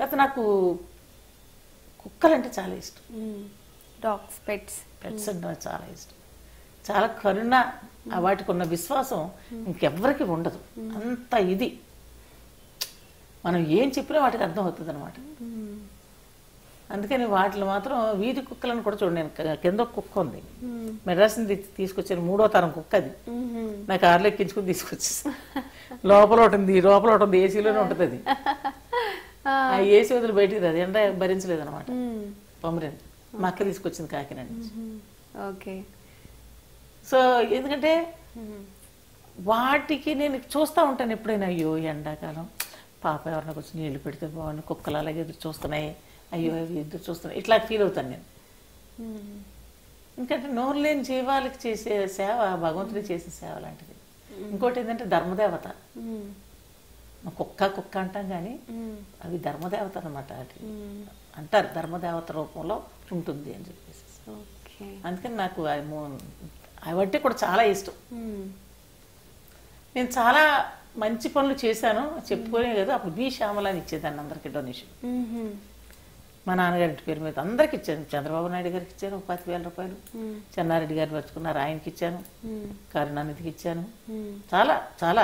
కాకపోతే నాకు కుక్కలంటే చాలా ఇష్టం. డాగ్స్, పెట్స్ అంటే నాకు చాలా ఇష్టం. చాలా కరుణ, వాటికి ఉన్న విశ్వాసం ఇంకెవ్వరికి ఉండదు. అంత ఇది మనం ఏం చెప్పినా వాటికి అర్థం అవుతుంది అనమాట. అందుకని వాటిలో మాత్రం వీధి కుక్కలను కూడా చూడండి. నేను కింద ఒక కుక్క ఉంది, మెడ్రాస్ నుంచి తీసుకొచ్చాను, 3వ తరం కుక్క అది. నా కార్లో ఎక్కించుకుని తీసుకొచ్చేసి లోపల ఉంటుంది ఏసీలోనే ఉంటుంది అది. ఆ ఏసీ వదిలి బయటికి రాదు, ఎండ భరించలేదు అనమాట. పొమరేన్ మా అక్క తీసుకొచ్చింది కాకినాడ నుంచి. ఓకే. సో ఎందుకంటే వాటికి నేను చూస్తూ ఉంటాను ఎప్పుడైనా, అయ్యో ఎండాకాలం పాప ఎవరినొక వచ్చి నీళ్లు పెడితే బాగుంది, కుక్కలు అలాగే ఎదురు చూస్తున్నాయి, అయ్యో అవి ఎదురు చూస్తున్నాయి, ఇట్లా ఫీల్ అవుతాను నేను. ఎందుకంటే నోరు లేని జీవాలకి చేసే సేవ భగవంతుడికి చేసే సేవ లాంటిది. ఇంకోటి ఏంటంటే ధర్మదేవత. కుక్క అంటాం కానీ అవి ధర్మదేవత అనమాట. అంటారు ధర్మదేవత రూపంలో ఉంటుంది అని చెప్పేసి. అందుకని నాకు అవంటే కూడా చాలా ఇష్టం. నేను చాలా మంచి పనులు చేశాను చెప్పుకోనే కదా. అప్పుడు బి శ్యామలని ఇచ్చేదాన్ని అందరికి డొనేషన్. మా నాన్నగారి పేరు మీద అందరికి ఇచ్చాను. చంద్రబాబు నాయుడు గారికి ఇచ్చాను 10,000 రూపాయలు. చెన్నారెడ్డి గారిని పరుచుకున్నారు, ఆయనకి ఇచ్చాను. కరుణానిధికి ఇచ్చాను. చాలా చాలా